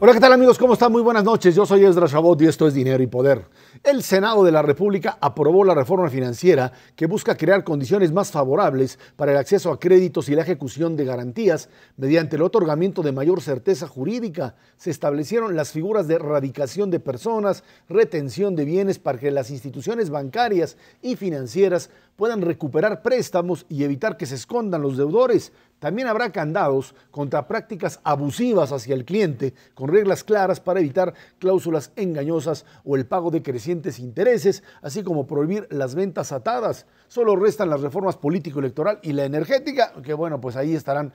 Hola, ¿qué tal amigos? ¿Cómo están? Muy buenas noches. Yo soy Esdras Chabot y esto es Dinero y Poder. El Senado de la República aprobó la reforma financiera que busca crear condiciones más favorables para el acceso a créditos y la ejecución de garantías mediante el otorgamiento de mayor certeza jurídica. Se establecieron las figuras de erradicación de personas, retención de bienes para que las instituciones bancarias y financieras puedan recuperar préstamos y evitar que se escondan los deudores. También habrá candados contra prácticas abusivas hacia el cliente, con reglas claras para evitar cláusulas engañosas o el pago de crecientes intereses, así como prohibir las ventas atadas. Solo restan las reformas político-electoral y la energética, que bueno, pues ahí estarán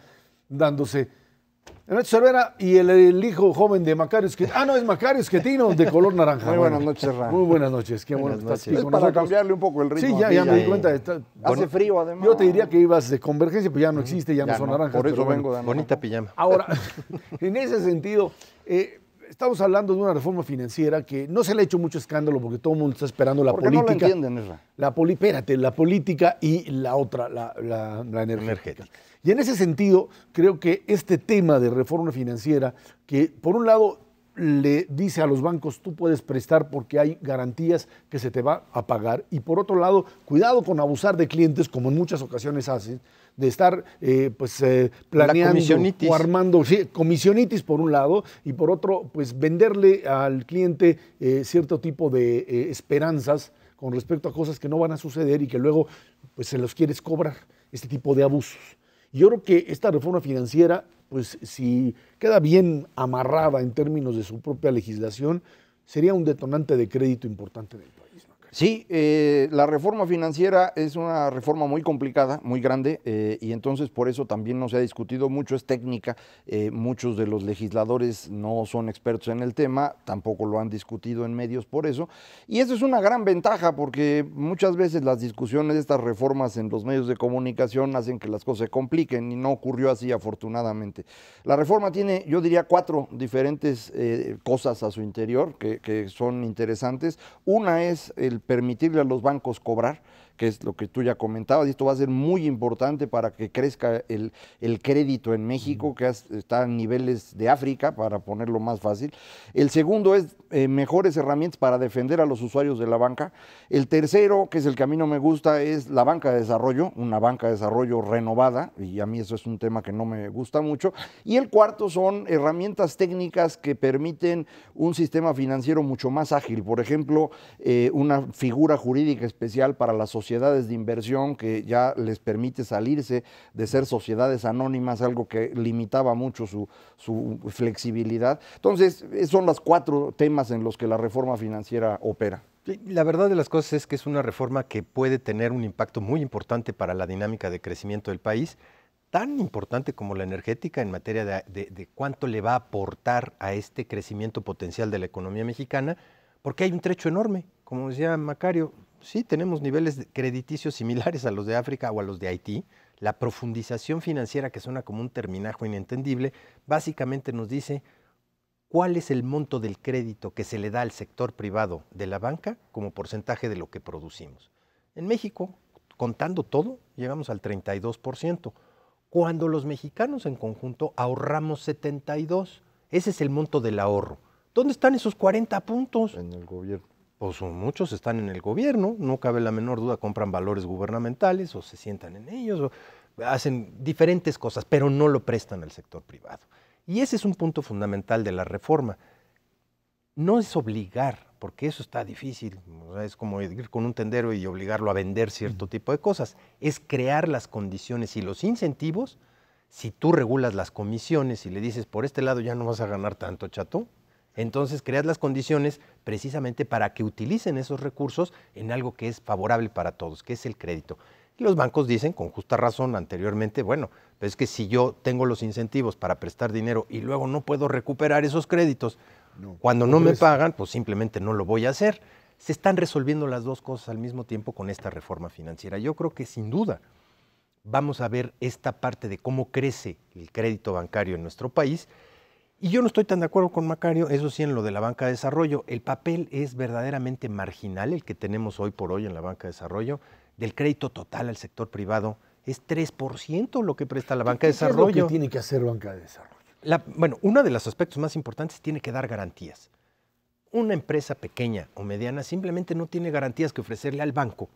dándose Ernesto Cervera y el hijo joven de Macario Schettino. No, es Macario Schettino, de color naranja. Muy buenas noches, Ra. Muy buenas noches. Qué bueno que estás aquí Es con para nosotros. cambiarle un poco el ritmo. Sí, ya me di cuenta. Hace frío, además. Yo te diría que ibas de Convergencia, pero ya no existe, ya no son naranjas. Por eso pero vengo bueno. de Bonita pijama. Ahora, en ese sentido, estamos hablando de una reforma financiera que no se le ha hecho mucho escándalo porque todo el mundo está esperando la Porque política. no lo entienden, Esra. La política y la otra, la energética. Y en ese sentido, creo que este tema de reforma financiera, que por un lado le dice a los bancos, tú puedes prestar porque hay garantías que se te va a pagar, y por otro lado, cuidado con abusar de clientes, como en muchas ocasiones hacen, de estar planeando o armando comisionitis por un lado, y por otro, pues venderle al cliente cierto tipo de esperanzas con respecto a cosas que no van a suceder y que luego pues se los quieres cobrar, este tipo de abusos. Yo creo que esta reforma financiera, pues si queda bien amarrada en términos de su propia legislación, sería un detonante de crédito importante del país. Sí, la reforma financiera es una reforma muy complicada, muy grande, y entonces por eso también no se ha discutido mucho, es técnica. Muchos de los legisladores no son expertos en el tema, tampoco lo han discutido en medios por eso, y eso es una gran ventaja porque muchas veces las discusiones de estas reformas en los medios de comunicación hacen que las cosas se compliquen, y no ocurrió así afortunadamente. La reforma tiene, yo diría, 4 diferentes cosas a su interior que son interesantes. Una es el permitirle a los bancos cobrar, que es lo que tú ya comentabas, y esto va a ser muy importante para que crezca el crédito en México, que está a niveles de África, para ponerlo más fácil. El segundo es mejores herramientas para defender a los usuarios de la banca. El tercero, que es el que a mí no me gusta, es la banca de desarrollo, una banca de desarrollo renovada, y a mí eso es un tema que no me gusta mucho. Y el cuarto son herramientas técnicas que permiten un sistema financiero mucho más ágil. Por ejemplo, una figura jurídica especial para las sociedades de inversión que ya les permite salirse de ser sociedades anónimas, algo que limitaba mucho su flexibilidad. Entonces, son los 4 temas en los que la reforma financiera opera. La verdad de las cosas es que es una reforma que puede tener un impacto muy importante para la dinámica de crecimiento del país, tan importante como la energética en materia de cuánto le va a aportar a este crecimiento potencial de la economía mexicana, porque hay un trecho enorme, como decía Macario. Sí, tenemos niveles crediticios similares a los de África o a los de Haití. La profundización financiera, que suena como un terminajo inentendible, básicamente nos dice cuál es el monto del crédito que se le da al sector privado de la banca como porcentaje de lo que producimos. En México, contando todo, llegamos al 32%, cuando los mexicanos en conjunto ahorramos 72%. Ese es el monto del ahorro. ¿Dónde están esos 40 puntos? En el gobierno. Pues muchos están en el gobierno, no cabe la menor duda, compran valores gubernamentales o se sientan en ellos, o hacen diferentes cosas, pero no lo prestan al sector privado. Y ese es un punto fundamental de la reforma. No es obligar, porque eso está difícil, o sea, es como ir con un tendero y obligarlo a vender cierto tipo de cosas. Es crear las condiciones y los incentivos. Si tú regulas las comisiones y le dices, por este lado ya no vas a ganar tanto, chato, entonces creas las condiciones precisamente para que utilicen esos recursos en algo que es favorable para todos, que es el crédito. Y los bancos dicen, con justa razón anteriormente, bueno, pues es que si yo tengo los incentivos para prestar dinero y luego no puedo recuperar esos créditos, cuando no me pagan, pues simplemente no lo voy a hacer. Se están resolviendo las dos cosas al mismo tiempo con esta reforma financiera. Yo creo que sin duda vamos a ver esta parte de cómo crece el crédito bancario en nuestro país. Y yo no estoy tan de acuerdo con Macario, eso sí, en lo de la banca de desarrollo. El papel es verdaderamente marginal, el que tenemos hoy por hoy en la banca de desarrollo. Del crédito total al sector privado es 3% lo que presta la banca de desarrollo. ¿Qué es lo que tiene que hacer banca de desarrollo? Bueno, uno de los aspectos más importantes tiene que dar garantías. Una empresa pequeña o mediana simplemente no tiene garantías que ofrecerle al banco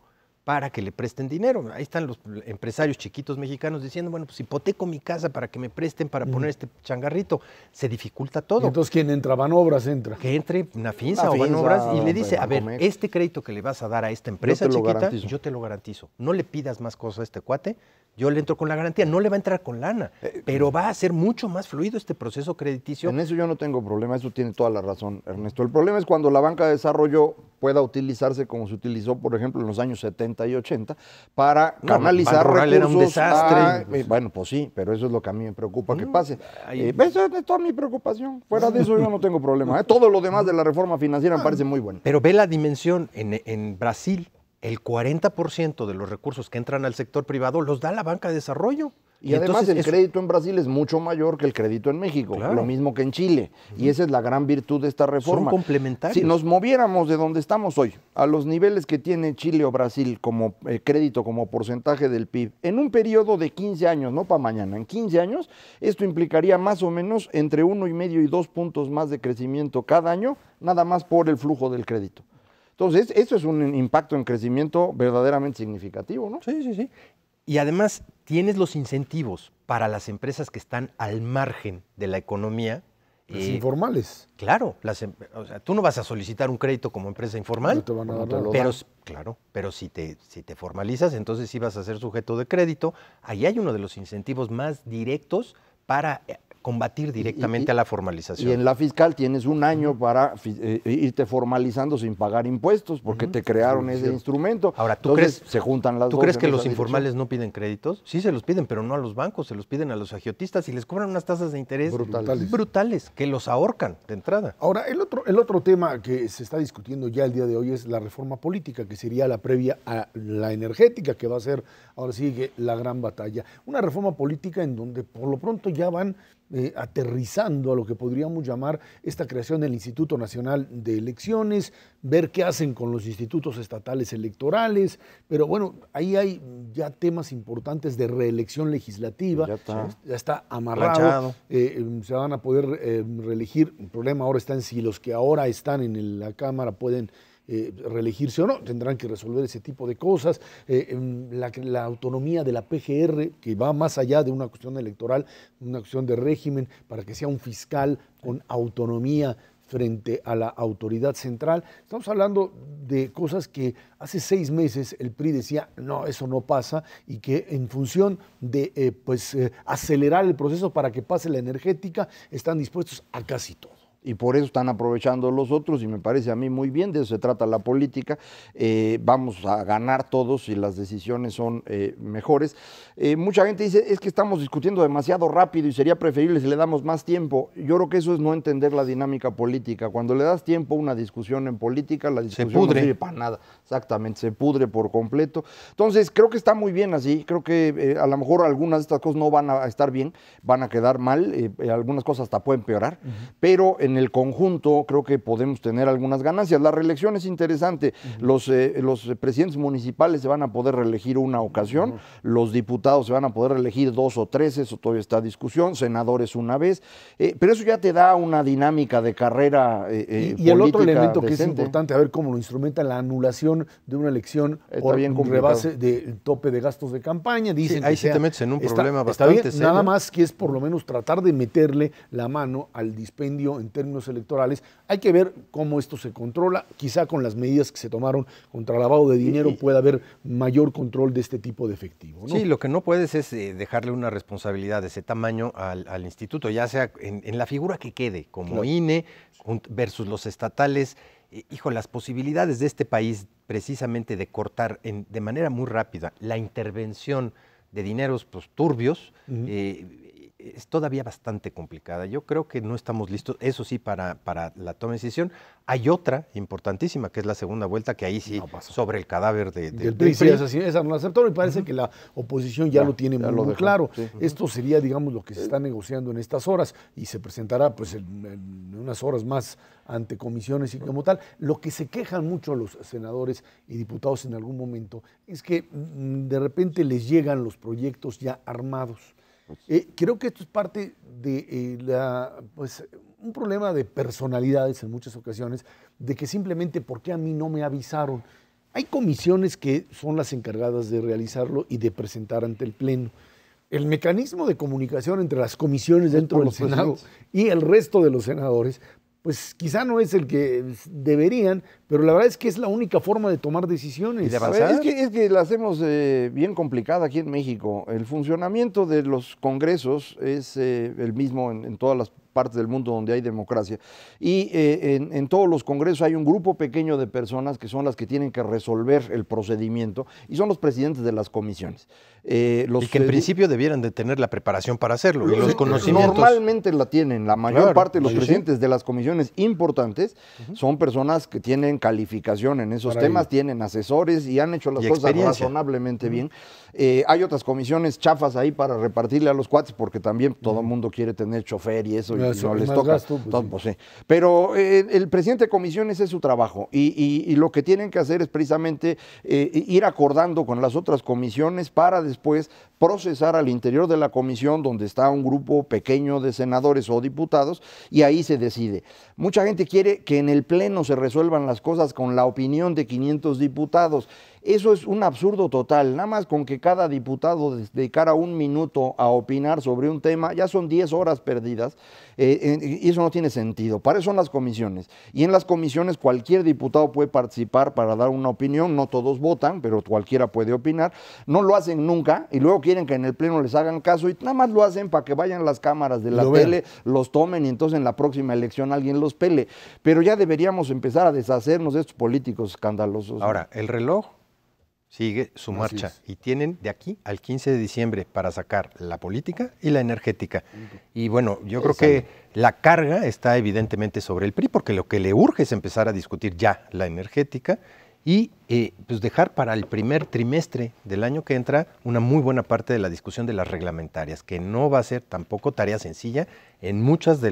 para que le presten dinero. Ahí están los empresarios chiquitos mexicanos diciendo, bueno, pues hipoteco mi casa para que me presten para poner este changarrito. Se dificulta todo. Y entonces, ¿quién entra? Banobras entra. Que entre una finza o Banobras y le dice, a ver, este crédito que le vas a dar a esta empresa chiquita, yo te lo garantizo. No le pidas más cosas a este cuate, yo le entro con la garantía. No le va a entrar con lana, pero va a ser mucho más fluido este proceso crediticio. En eso yo no tengo problema, eso tiene toda la razón, Ernesto. El problema es cuando la banca de desarrollo pueda utilizarse como se utilizó, por ejemplo, en los años 70 y 80, para canalizar recursos. Era un desastre. Bueno, pues sí, pero eso es lo que a mí me preocupa que pase. Esa es toda mi preocupación. Fuera de eso yo no tengo problema. Todo lo demás de la reforma financiera me parece muy bueno. Pero ve la dimensión, en Brasil, el 40% de los recursos que entran al sector privado los da la banca de desarrollo. Y además el crédito en Brasil es mucho mayor que el crédito en México, claro. Lo mismo que en Chile. Y esa es la gran virtud de esta reforma. Son complementarios. Si nos moviéramos de donde estamos hoy, a los niveles que tiene Chile o Brasil como crédito, como porcentaje del PIB, en un periodo de 15 años, no para mañana, en 15 años, esto implicaría más o menos entre 1,5 y 2 puntos más de crecimiento cada año, nada más por el flujo del crédito. Entonces, esto es un impacto en crecimiento verdaderamente significativo, ¿no? Sí, sí, sí. Y además tienes los incentivos para las empresas que están al margen de la economía. Las informales. Claro, o sea, tú no vas a solicitar un crédito como empresa informal, No te van a dar nada. pero si te formalizas, entonces sí vas a ser sujeto de crédito. Ahí hay uno de los incentivos más directos para combatir directamente a la formalización. Y en la fiscal tienes un año para irte formalizando sin pagar impuestos, porque te crearon ese instrumento. Ahora, Entonces, se juntan las dos. ¿Tú crees que los informales no piden créditos? Sí se los piden, pero no a los bancos, se los piden a los agiotistas y les cobran unas tasas de interés brutales que los ahorcan de entrada. Ahora, el otro tema que se está discutiendo ya el día de hoy es la reforma política, que sería la previa a la energética, que va a ser, ahora sí, la gran batalla. Una reforma política en donde por lo pronto ya van aterrizando a lo que podríamos llamar esta creación del Instituto Nacional de Elecciones, ver qué hacen con los institutos estatales electorales, pero bueno, ahí hay ya temas importantes de reelección legislativa, ya está amarrado, se van a poder reelegir. El problema ahora está en si los que ahora están en la Cámara pueden reelegirse o no, tendrán que resolver ese tipo de cosas. La autonomía de la PGR, que va más allá de una cuestión electoral, una cuestión de régimen, para que sea un fiscal con autonomía frente a la autoridad central. Estamos hablando de cosas que hace 6 meses el PRI decía, no, eso no pasa, y que en función de acelerar el proceso para que pase la energética, están dispuestos a casi todo. Y por eso están aprovechando los otros, y me parece a mí muy bien, de eso se trata la política. Vamos a ganar todos si las decisiones son mejores. Mucha gente dice, es que estamos discutiendo demasiado rápido y sería preferible si le damos más tiempo. Yo creo que eso es no entender la dinámica política. Cuando le das tiempo a una discusión en política, la discusión no sirve para nada. Exactamente, se pudre por completo. Entonces, creo que está muy bien así. Creo que a lo mejor algunas de estas cosas no van a estar bien, van a quedar mal, algunas cosas hasta pueden empeorar, pero en el conjunto creo que podemos tener algunas ganancias. La reelección es interesante. Los presidentes municipales se van a poder reelegir una ocasión, los diputados se van a poder reelegir 2 o 3, eso todavía está en discusión, senadores una vez, pero eso ya te da una dinámica de carrera y el otro elemento decente, que es importante, a ver cómo lo instrumenta la anulación de una elección por un rebase del tope de gastos de campaña. Dicen ahí sí te metes en un problema bastante serio. Nada más que es por lo menos tratar de meterle la mano al dispendio en términos electorales. Hay que ver cómo esto se controla. Quizá con las medidas que se tomaron contra el lavado de dinero pueda haber mayor control de este tipo de efectivo, ¿no? Sí, lo que no puedes es dejarle una responsabilidad de ese tamaño al instituto, ya sea en la figura que quede, como INE versus los estatales. Hijo, las posibilidades de este país precisamente de cortar de manera muy rápida la intervención de dineros turbios, es todavía bastante complicada. Yo creo que no estamos listos, eso sí, para la toma de decisión. Hay otra importantísima, que es la segunda vuelta, que ahí sí, sobre el cadáver del PRI. Sí, esa no la aceptó, y parece que la oposición ya lo tiene muy claro. Sí. Esto sería, digamos, lo que se está negociando en estas horas, y se presentará pues en unas horas más ante comisiones y como tal. Lo que se quejan mucho los senadores y diputados en algún momento es que de repente les llegan los proyectos ya armados. Creo que esto es parte de pues, un problema de personalidades en muchas ocasiones, de que simplemente, ¿por qué a mí no me avisaron? Hay comisiones que son las encargadas de realizarlo y de presentar ante el Pleno. El mecanismo de comunicación entre las comisiones dentro del Senado y el resto de los senadores, pues quizá no es el que deberían, pero la verdad es que es la única forma de tomar decisiones. ¿Y de avanzar? Es que la hacemos bien complicada aquí en México. El funcionamiento de los congresos es el mismo en todas las partes del mundo donde hay democracia. Y en todos los congresos hay un grupo pequeño de personas que son las que tienen que resolver el procedimiento y son los presidentes de las comisiones. Y que en principio debieran de tener la preparación para hacerlo y los conocimientos. Normalmente la tienen. La mayor parte de los presidentes de las comisiones importantes son personas que tienen calificación en esos temas, tienen asesores y han hecho las cosas razonablemente bien. Hay otras comisiones chafas ahí para repartirle a los cuates porque también todo el mundo quiere tener chofer y eso. No les toca. Gasto, pues, sí. Pero el presidente de comisiones es su trabajo y lo que tienen que hacer es precisamente ir acordando con las otras comisiones para después procesar al interior de la comisión donde está un grupo pequeño de senadores o diputados y ahí se decide. Mucha gente quiere que en el Pleno se resuelvan las cosas con la opinión de 500 diputados. Eso es un absurdo total, nada más con que cada diputado dedicara un minuto a opinar sobre un tema, ya son 10 horas perdidas, y eso no tiene sentido. Para eso son las comisiones, y en las comisiones cualquier diputado puede participar para dar una opinión, no todos votan, pero cualquiera puede opinar, no lo hacen nunca, y luego quieren que en el Pleno les hagan caso, y nada más lo hacen para que vayan las cámaras de la tele, los tomen, y entonces en la próxima elección alguien los pele. Pero ya deberíamos empezar a deshacernos de estos políticos escandalosos. Ahora, el reloj sigue su marcha y tienen de aquí al 15 de diciembre para sacar la política y la energética. Y bueno, yo creo que la carga está evidentemente sobre el PRI porque lo que le urge es empezar a discutir ya la energética y pues dejar para el primer trimestre del año que entra una muy buena parte de la discusión de las reglamentarias, que no va a ser tampoco tarea sencilla en muchos de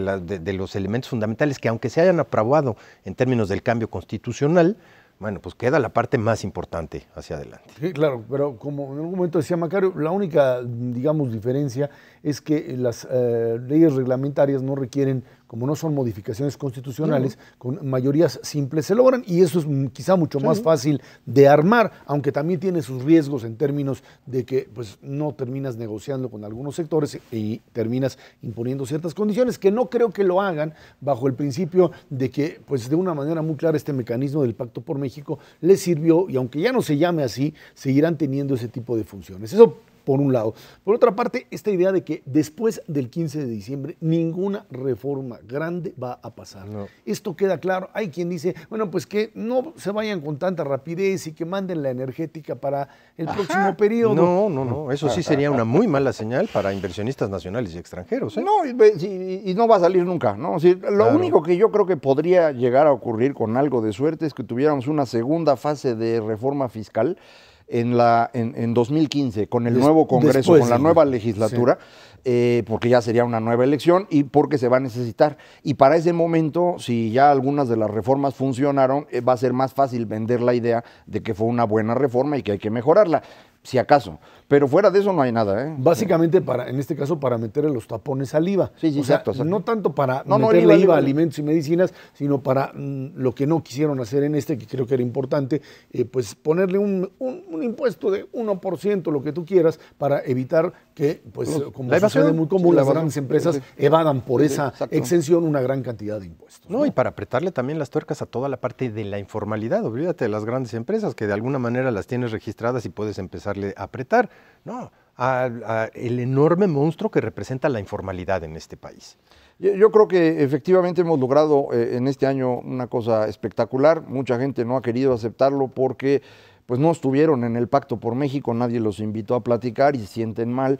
los elementos fundamentales que aunque se hayan aprobado en términos del cambio constitucional, bueno, pues queda la parte más importante hacia adelante. Sí, claro, pero como en algún momento decía Macario, la única, digamos, diferencia es que las leyes reglamentarias no requieren, como no son modificaciones constitucionales, con mayorías simples se logran y eso es quizá mucho más fácil de armar, aunque también tiene sus riesgos en términos de que pues no terminas negociando con algunos sectores y terminas imponiendo ciertas condiciones que no creo que lo hagan bajo el principio de que pues de una manera muy clara este mecanismo del Pacto por México les sirvió y aunque ya no se llame así, seguirán teniendo ese tipo de funciones. Eso por un lado. Por otra parte, esta idea de que después del 15 de diciembre ninguna reforma grande va a pasar. No. Esto queda claro. Hay quien dice, bueno, pues que no se vayan con tanta rapidez y que manden la energética para el próximo periodo. No. Eso sí sería una muy mala señal para inversionistas nacionales y extranjeros. No, y no va a salir nunca, ¿no? O sea, lo único que yo creo que podría llegar a ocurrir con algo de suerte es que tuviéramos una segunda fase de reforma fiscal en 2015, con el nuevo Congreso, con la nueva legislatura, porque ya sería una nueva elección y porque se va a necesitar. Y para ese momento, si ya algunas de las reformas funcionaron, va a ser más fácil vender la idea de que fue una buena reforma y que hay que mejorarla, si acaso. Pero fuera de eso no hay nada, ¿eh? Básicamente, en este caso, para meterle los tapones al IVA. Sí, exacto. No tanto para meterle IVA a alimentos y medicinas, sino para lo que no quisieron hacer en que creo que era importante, pues ponerle un impuesto de 1%, lo que tú quieras, para evitar que, pues, como sucede muy común, las grandes empresas evadan por esa exención una gran cantidad de impuestos. No, y para apretarle también las tuercas a toda la parte de la informalidad. Olvídate de las grandes empresas, que de alguna manera las tienes registradas y puedes empezarle a apretar. No, el enorme monstruo que representa la informalidad en este país. Yo creo que efectivamente hemos logrado en este año una cosa espectacular. Mucha gente no ha querido aceptarlo porque pues no estuvieron en el Pacto por México, nadie los invitó a platicar y se sienten mal,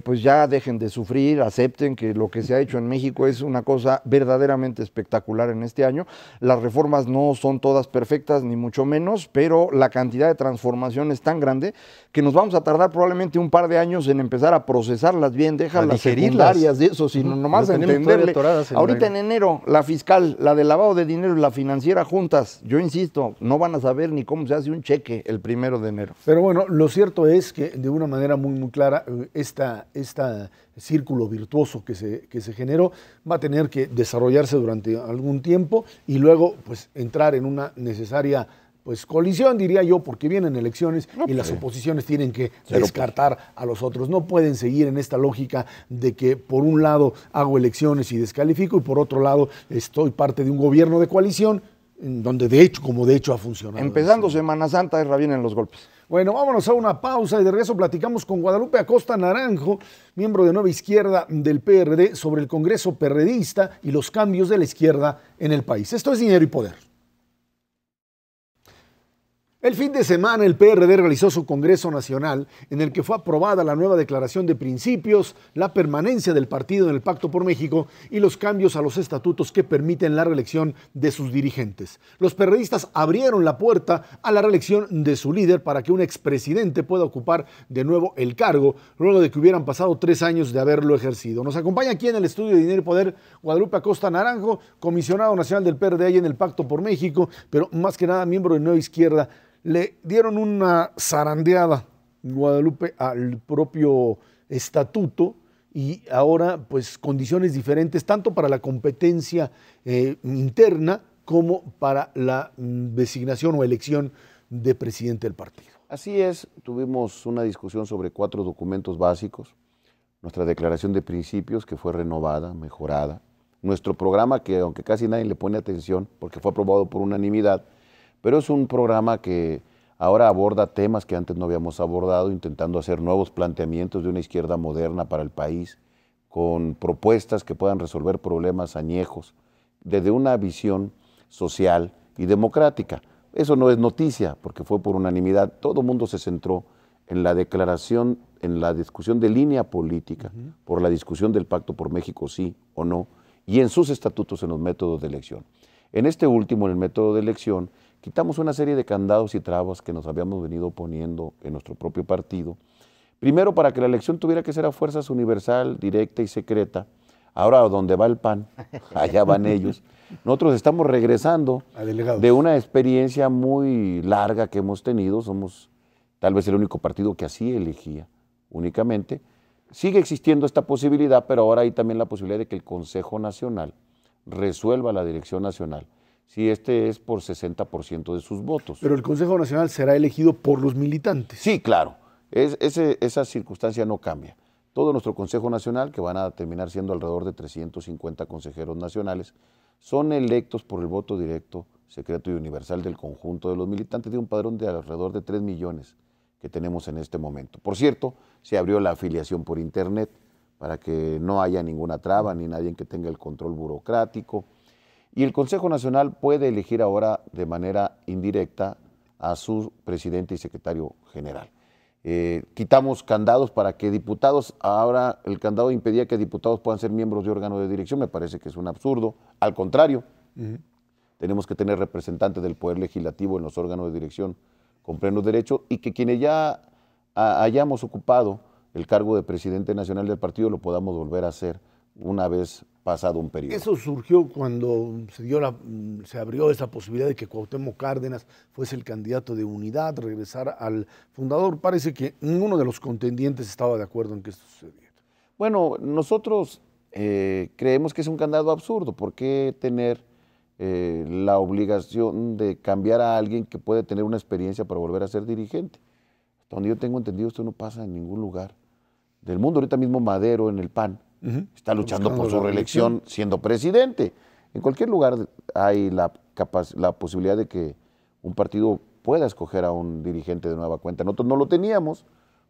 pues ya dejen de sufrir, acepten que lo que se ha hecho en México es una cosa verdaderamente espectacular en este año. Las reformas no son todas perfectas, ni mucho menos, pero la cantidad de transformación es tan grande que nos vamos a tardar probablemente un par de años en empezar a procesarlas bien, dejar las secundarias de eso, sino nomás entenderle. Ahorita en enero, la fiscal, la de lavado de dinero y la financiera juntas, yo insisto, no van a saber ni cómo se hace un cheque cheque el 1 de enero. Pero bueno, lo cierto es que de una manera muy clara, esta círculo virtuoso que se generó va a tener que desarrollarse durante algún tiempo y luego pues entrar en una necesaria pues colisión, diría yo, porque vienen elecciones y las oposiciones tienen que descartar a los otros. No pueden seguir en esta lógica de que por un lado hago elecciones y descalifico y por otro lado estoy parte de un gobierno de coalición donde de hecho ha funcionado. Empezando Semana Santa, vienen los golpes. Bueno, vámonos a una pausa y de regreso platicamos con Guadalupe Acosta Naranjo, miembro de Nueva Izquierda del PRD, sobre el Congreso perredista y los cambios de la izquierda en el país. Esto es Dinero y Poder. El fin de semana el PRD realizó su Congreso Nacional en el que fue aprobada la nueva declaración de principios, la permanencia del partido en el Pacto por México y los cambios a los estatutos que permiten la reelección de sus dirigentes. Los PRDistas abrieron la puerta a la reelección de su líder para que un expresidente pueda ocupar de nuevo el cargo luego de que hubieran pasado 3 años de haberlo ejercido. Nos acompaña aquí en el estudio de Dinero y Poder Guadalupe Acosta Naranjo, comisionado nacional del PRD ahí en el Pacto por México, pero más que nada miembro de Nueva Izquierda. Le dieron una zarandeada, Guadalupe, al propio estatuto y ahora pues condiciones diferentes tanto para la competencia interna como para la designación o elección de presidente del partido. Así es, tuvimos una discusión sobre 4 documentos básicos, nuestra declaración de principios que fue renovada, mejorada, nuestro programa que aunque casi nadie le pone atención porque fue aprobado por unanimidad, pero es un programa que ahora aborda temas que antes no habíamos abordado, intentando hacer nuevos planteamientos de una izquierda moderna para el país, con propuestas que puedan resolver problemas añejos, desde una visión social y democrática. Eso no es noticia, porque fue por unanimidad. Todo el mundo se centró en la declaración, en la discusión de línea política, por la discusión del Pacto por México, sí o no, y en sus estatutos, en los métodos de elección. En este último, en el método de elección, quitamos una serie de candados y trabas que nos habíamos venido poniendo en nuestro propio partido. Primero, para que la elección tuviera que ser a fuerzas universal, directa y secreta. Ahora, donde va el PAN, allá van ellos. Nosotros estamos regresando de una experiencia muy larga que hemos tenido. Somos tal vez el único partido que así elegía únicamente. Sigue existiendo esta posibilidad, pero ahora hay también la posibilidad de que el Consejo Nacional resuelva la dirección nacional si este es por 60% de sus votos. Pero el Consejo Nacional será elegido por los militantes. Sí, claro. Esa circunstancia no cambia. Todo nuestro Consejo Nacional, que van a terminar siendo alrededor de 350 consejeros nacionales, son electos por el voto directo, secreto y universal del conjunto de los militantes de un padrón de alrededor de 3 millones que tenemos en este momento. Por cierto, se abrió la afiliación por internet para que no haya ninguna traba ni nadie que tenga el control burocrático. Y el Consejo Nacional puede elegir ahora de manera indirecta a su presidente y secretario general. Quitamos candados para que diputados, ahora el candado impedía que diputados puedan ser miembros de órgano de dirección, me parece que es un absurdo. Al contrario, tenemos que tener representantes del Poder Legislativo en los órganos de dirección con plenos derechos y que quienes ya hayamos ocupado el cargo de presidente nacional del partido lo podamos volver a hacer una vez pasado un periodo. Eso surgió cuando se abrió esa posibilidad de que Cuauhtémoc Cárdenas fuese el candidato de unidad, regresara al fundador. Parece que ninguno de los contendientes estaba de acuerdo en que esto sucediera. Bueno, nosotros creemos que es un candado absurdo. ¿Por qué tener la obligación de cambiar a alguien que puede tener una experiencia para volver a ser dirigente? Hasta donde yo tengo entendido, esto no pasa en ningún lugar del mundo. Ahorita mismo Madero en el PAN está luchando por su reelección siendo presidente. En cualquier lugar hay la posibilidad de que un partido pueda escoger a un dirigente de nueva cuenta. Nosotros no lo teníamos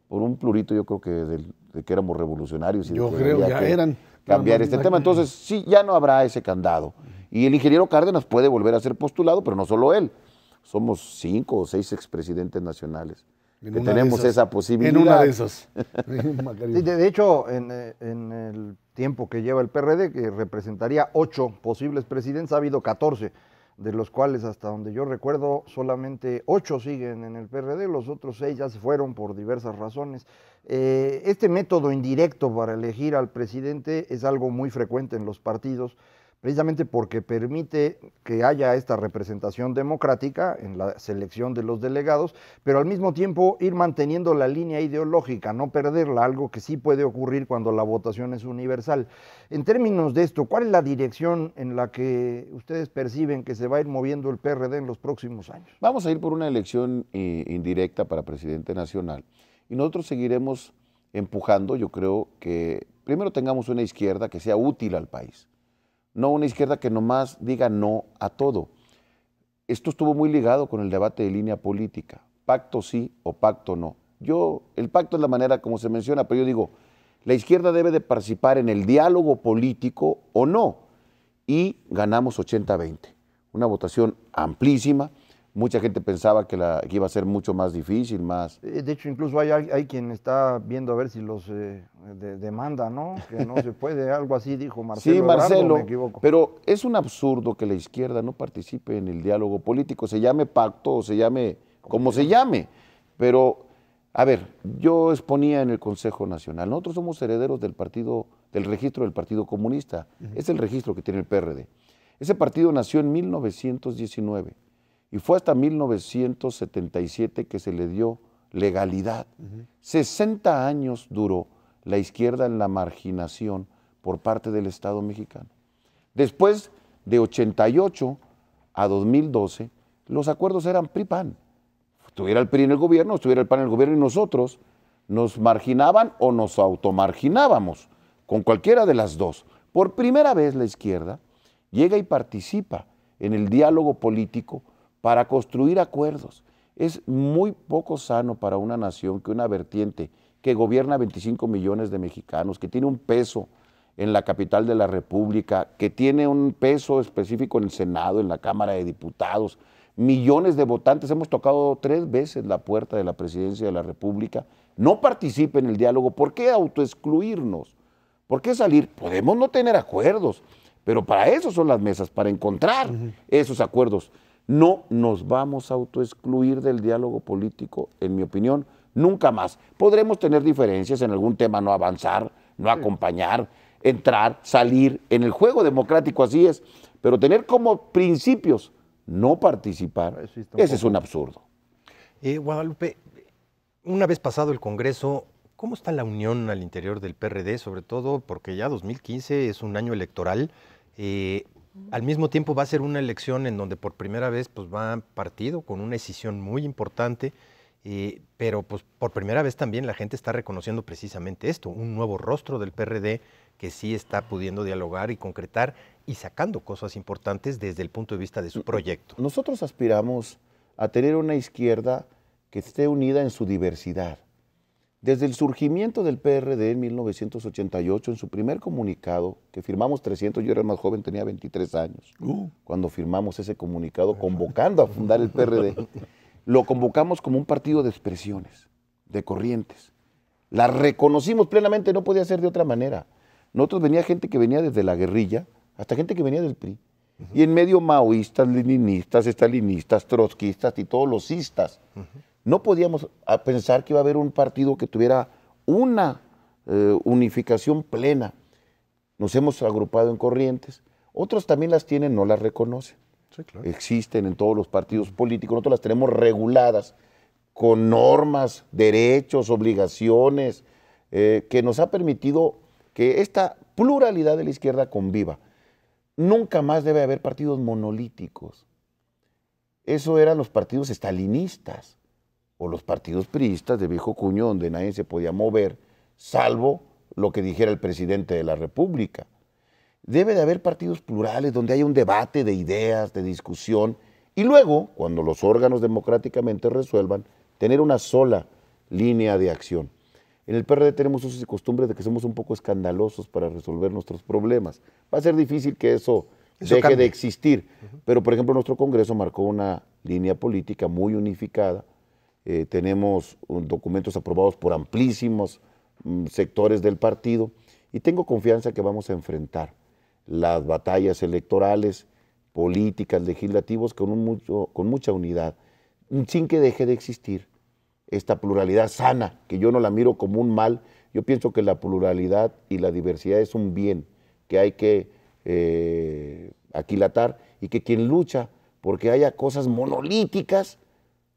por un plurito, yo creo que de que éramos revolucionarios. Yo creo ya eran. Cambiar este tema. Entonces, sí, ya no habrá ese candado. Y el ingeniero Cárdenas puede volver a ser postulado, pero no solo él. Somos 5 o 6 expresidentes nacionales que tenemos esa posibilidad. En una de esas. Sí, de hecho, en el tiempo que lleva el PRD, que representaría 8 posibles presidentes, ha habido 14, de los cuales hasta donde yo recuerdo solamente 8 siguen en el PRD, los otros 6 ya se fueron por diversas razones. Este método indirecto para elegir al presidente es algo muy frecuente en los partidos, precisamente porque permite que haya esta representación democrática en la selección de los delegados, pero al mismo tiempo ir manteniendo la línea ideológica, no perderla, algo que sí puede ocurrir cuando la votación es universal. En términos de esto, ¿cuál es la dirección en la que ustedes perciben que se va a ir moviendo el PRD en los próximos años? Vamos a ir por una elección indirecta para presidente nacional y nosotros seguiremos empujando. Yo creo que primero tengamos una izquierda que sea útil al país, no una izquierda que nomás diga no a todo. Esto estuvo muy ligado con el debate de línea política, pacto sí o pacto no. El pacto es la manera como se menciona, pero yo digo, la izquierda debe de participar en el diálogo político o no, y ganamos 80-20, una votación amplísima. Mucha gente pensaba que iba a ser mucho más difícil, más... De hecho, incluso hay quien está viendo a ver si los demanda, ¿no? Que no se puede, algo así dijo Marcelo. Sí, Marcelo, Ebrard, ¿o me equivoco? pero es un absurdo que la izquierda no participe en el diálogo político, se llame pacto o se llame como se llame. Pero, a ver, yo exponía en el Consejo Nacional, nosotros somos herederos del registro del Partido Comunista, es el registro que tiene el PRD. Ese partido nació en 1919. Y fue hasta 1977 que se le dio legalidad. 60 años duró la izquierda en la marginación por parte del Estado mexicano. Después de 88 a 2012, los acuerdos eran PRI-PAN. Estuviera el PRI en el gobierno, estuviera el PAN en el gobierno, y nosotros nos marginaban o nos automarginábamos, con cualquiera de las dos. Por primera vez la izquierda llega y participa en el diálogo político para construir acuerdos. Es muy poco sano para una nación que una vertiente que gobierna 25 millones de mexicanos, que tiene un peso en la capital de la República, que tiene un peso específico en el Senado, en la Cámara de Diputados, millones de votantes, hemos tocado 3 veces la puerta de la presidencia de la República, no participe en el diálogo. ¿Por qué autoexcluirnos? ¿Por qué salir? Podemos no tener acuerdos, pero para eso son las mesas, para encontrar esos acuerdos. No nos vamos a autoexcluir del diálogo político, en mi opinión, nunca más. Podremos tener diferencias en algún tema, no avanzar, no acompañar, entrar, salir. En el juego democrático así es, pero tener como principios no participar, ese es un absurdo. Guadalupe, una vez pasado el Congreso, ¿cómo está la unión al interior del PRD? Sobre todo porque ya 2015 es un año electoral. Al mismo tiempo va a ser una elección en donde por primera vez pues, va partido con una decisión muy importante, pero pues, por primera vez también la gente está reconociendo precisamente esto, un nuevo rostro del PRD que sí está pudiendo dialogar y concretar y sacando cosas importantes desde el punto de vista de su proyecto. Nosotros aspiramos a tener una izquierda que esté unida en su diversidad. Desde el surgimiento del PRD en 1988, en su primer comunicado, que firmamos 300, yo era el más joven, tenía 23 años, cuando firmamos ese comunicado convocando a fundar el PRD, lo convocamos como un partido de expresiones, de corrientes. La reconocimos plenamente, no podía ser de otra manera. Nosotros venía gente que venía desde la guerrilla, hasta gente que venía del PRI. Y en medio maoístas, leninistas, estalinistas, trotskistas y todos los cistas. No podíamos pensar que iba a haber un partido que tuviera una unificación plena. Nos hemos agrupado en corrientes. Otros también las tienen, no las reconocen. Sí, claro. Existen en todos los partidos políticos. Nosotros las tenemos reguladas con normas, derechos, obligaciones, que nos ha permitido que esta pluralidad de la izquierda conviva. Nunca más debe haber partidos monolíticos. Eso eran los partidos estalinistas o los partidos priistas de viejo cuño, donde nadie se podía mover, salvo lo que dijera el presidente de la República. Debe de haber partidos plurales donde haya un debate de ideas, de discusión, y luego, cuando los órganos democráticamente resuelvan, tener una sola línea de acción. En el PRD tenemos usos y costumbres de que somos un poco escandalosos para resolver nuestros problemas. Va a ser difícil que eso deje cambie de existir, pero por ejemplo nuestro Congreso marcó una línea política muy unificada. Tenemos documentos aprobados por amplísimos sectores del partido y tengo confianza que vamos a enfrentar las batallas electorales, políticas, legislativas con mucha unidad, sin que deje de existir esta pluralidad sana, que yo no la miro como un mal. Yo pienso que la pluralidad y la diversidad es un bien que hay que aquilatar y que quien lucha porque haya cosas monolíticas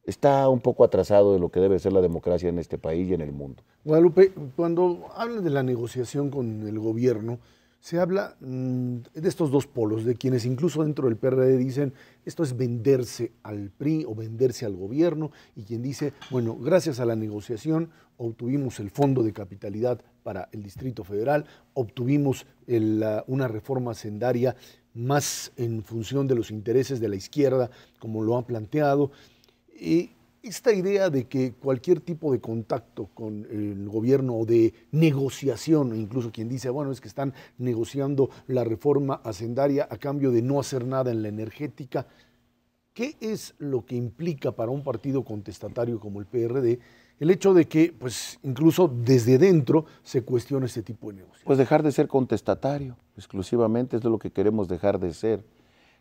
está un poco atrasado de lo que debe ser la democracia en este país y en el mundo. Guadalupe, cuando hablan de la negociación con el gobierno, se habla de estos dos polos, de quienes incluso dentro del PRD dicen esto es venderse al PRI o venderse al gobierno, y quien dice, bueno, gracias a la negociación obtuvimos el fondo de capitalidad para el Distrito Federal, obtuvimos una reforma hacendaria más en función de los intereses de la izquierda, como lo han planteado. Y esta idea de que cualquier tipo de contacto con el gobierno o de negociación, incluso quien dice, bueno, es que están negociando la reforma hacendaria a cambio de no hacer nada en la energética, ¿qué es lo que implica para un partido contestatario como el PRD el hecho de que, pues, incluso desde dentro se cuestiona este tipo de negociación? Pues dejar de ser contestatario, exclusivamente, es lo que queremos dejar de ser.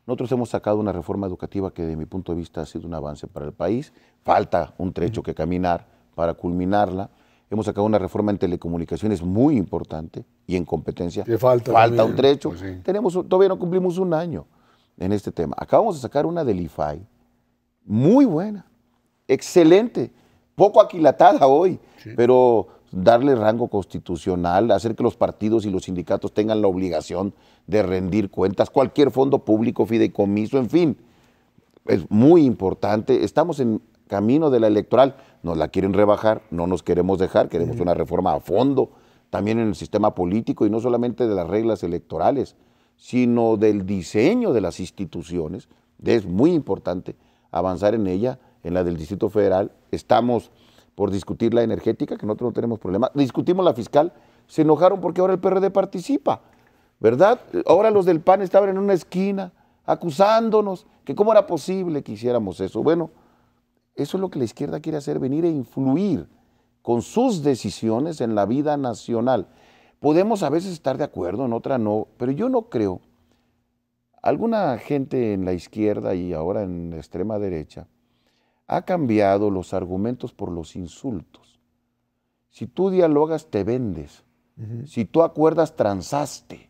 Nosotros hemos sacado una reforma educativa que, de mi punto de vista, ha sido un avance para el país. Falta un trecho que caminar para culminarla. Hemos sacado una reforma en telecomunicaciones muy importante y en competencia. Falta un trecho. Pues sí. Todavía no cumplimos un año en este tema. Acabamos de sacar una del IFAI, muy buena, excelente, poco aquilatada hoy, sí, pero darle rango constitucional, hacer que los partidos y los sindicatos tengan la obligación de rendir cuentas, cualquier fondo público, fideicomiso, en fin, es muy importante. Estamos en camino de la electoral, nos la quieren rebajar, no nos queremos dejar, queremos una reforma a fondo, también en el sistema político, y no solamente de las reglas electorales, sino del diseño de las instituciones. Es muy importante avanzar en ella, en la del Distrito Federal. Estamos por discutir la energética, que nosotros no tenemos problema. Discutimos la fiscal, se enojaron porque ahora el PRD participa, ¿verdad? Ahora los del PAN estaban en una esquina acusándonos, que cómo era posible que hiciéramos eso. Bueno, eso es lo que la izquierda quiere hacer, venir e influir con sus decisiones en la vida nacional. Podemos a veces estar de acuerdo, en otra no, pero yo no creo. Alguna gente en la izquierda y ahora en la extrema derecha ha cambiado los argumentos por los insultos. Si tú dialogas, te vendes. Si tú acuerdas, transaste.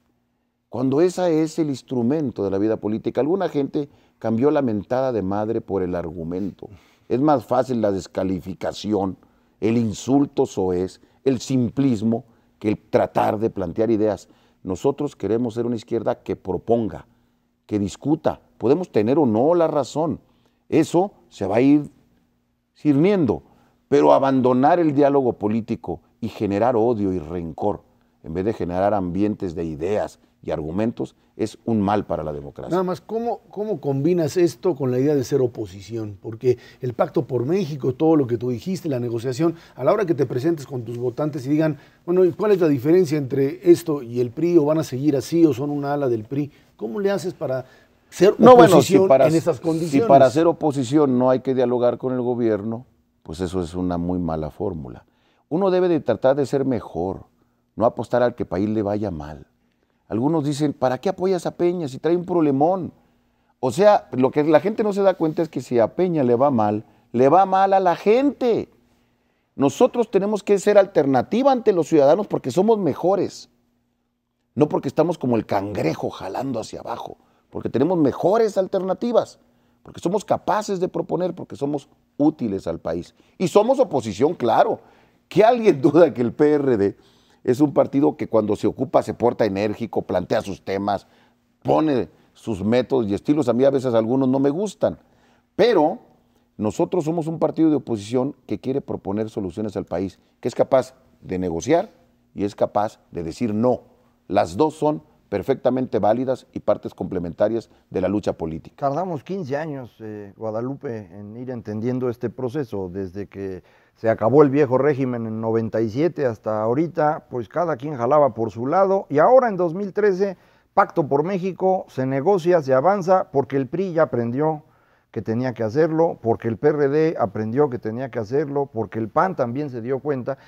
Cuando ese es el instrumento de la vida política, alguna gente cambió la mentada de madre por el argumento. Es más fácil la descalificación, el insulto soez, el simplismo, que el tratar de plantear ideas. Nosotros queremos ser una izquierda que proponga, que discuta. Podemos tener o no la razón. Eso se va a ir sirviendo, pero abandonar el diálogo político y generar odio y rencor, en vez de generar ambientes de ideas y argumentos, es un mal para la democracia. Nada más, ¿cómo combinas esto con la idea de ser oposición? Porque el Pacto por México, todo lo que tú dijiste, la negociación, a la hora que te presentes con tus votantes y digan, bueno, ¿y cuál es la diferencia entre esto y el PRI? ¿O van a seguir así o son una ala del PRI? ¿Cómo le haces para ser oposición en esas condiciones? Si para ser oposición no hay que dialogar con el gobierno, pues eso es una muy mala fórmula. Uno debe de tratar de ser mejor, no apostar al que el país le vaya mal. Algunos dicen, ¿para qué apoyas a Peña si trae un problemón? O sea, lo que la gente no se da cuenta es que si a Peña le va mal a la gente. Nosotros tenemos que ser alternativa ante los ciudadanos porque somos mejores, no porque estamos como el cangrejo jalando hacia abajo, porque tenemos mejores alternativas, porque somos capaces de proponer, porque somos útiles al país. Y somos oposición, claro. ¿Que alguien duda que el PRD es un partido que cuando se ocupa se porta enérgico, plantea sus temas, pone sus métodos y estilos? A mí a veces algunos no me gustan, pero nosotros somos un partido de oposición que quiere proponer soluciones al país, que es capaz de negociar y es capaz de decir no. Las dos son perfectamente válidas y partes complementarias de la lucha política. Tardamos 15 años, Guadalupe, en ir entendiendo este proceso, desde que se acabó el viejo régimen en 97 hasta ahorita, pues cada quien jalaba por su lado, y ahora en 2013, Pacto por México, se negocia, se avanza, porque el PRI ya aprendió que tenía que hacerlo, porque el PRD aprendió que tenía que hacerlo, porque el PAN también se dio cuenta,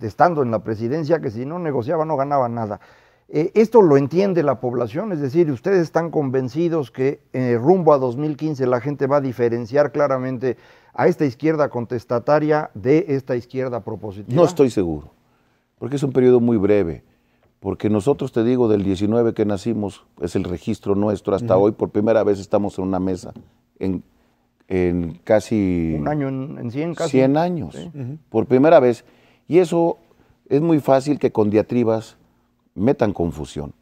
estando en la presidencia, que si no negociaba no ganaba nada. Esto lo entiende la población, es decir, ustedes están convencidos que rumbo a 2015 la gente va a diferenciar claramente a esta izquierda contestataria de esta izquierda propositiva. No estoy seguro, porque es un periodo muy breve. porque nosotros, te digo, del 19 que nacimos, es el registro nuestro, hasta hoy por primera vez estamos en una mesa, en casi... Un año, en 100 casi. 100 años, Sí. por primera vez. Y eso es muy fácil que con diatribas metan confusión.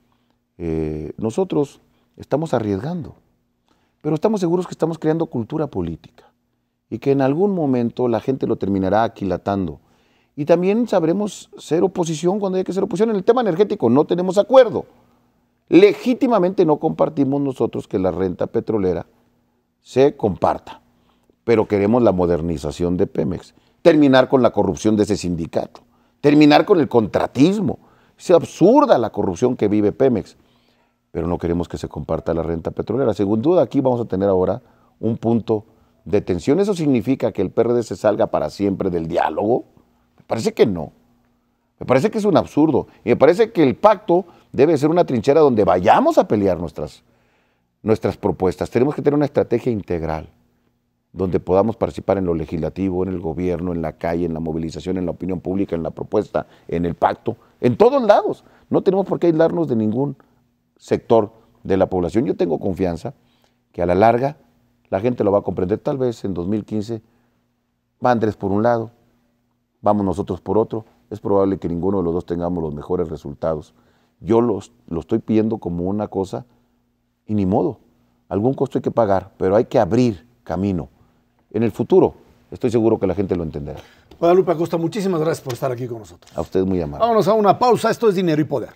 Nosotros estamos arriesgando, pero estamos seguros que estamos creando cultura política y que en algún momento la gente lo terminará aquilatando. Y también sabremos ser oposición cuando haya que ser oposición. En el tema energético no tenemos acuerdo. Legítimamente no compartimos nosotros que la renta petrolera se comparta, pero queremos la modernización de Pemex, terminar con la corrupción de ese sindicato, terminar con el contratismo. Es absurda la corrupción que vive Pemex, pero no queremos que se comparta la renta petrolera. Sin duda aquí vamos a tener ahora un punto de tensión. ¿Eso significa que el PRD se salga para siempre del diálogo? Me parece que no. Me parece que es un absurdo. Y me parece que el pacto debe ser una trinchera donde vayamos a pelear nuestras propuestas. Tenemos que tener una estrategia integral, donde podamos participar en lo legislativo, en el gobierno, en la calle, en la movilización, en la opinión pública, en la propuesta, en el pacto, en todos lados. No tenemos por qué aislarnos de ningún sector de la población. Yo tengo confianza que a la larga la gente lo va a comprender. Tal vez en 2015 va Andrés por un lado, vamos nosotros por otro. Es probable que ninguno de los dos tengamos los mejores resultados. Yo lo estoy pidiendo como una cosa y ni modo. Algún costo hay que pagar, pero hay que abrir camino. En el futuro, estoy seguro que la gente lo entenderá. Guadalupe Acosta, muchísimas gracias por estar aquí con nosotros. A usted muy amable. Vámonos a una pausa. Esto es Dinero y Poder.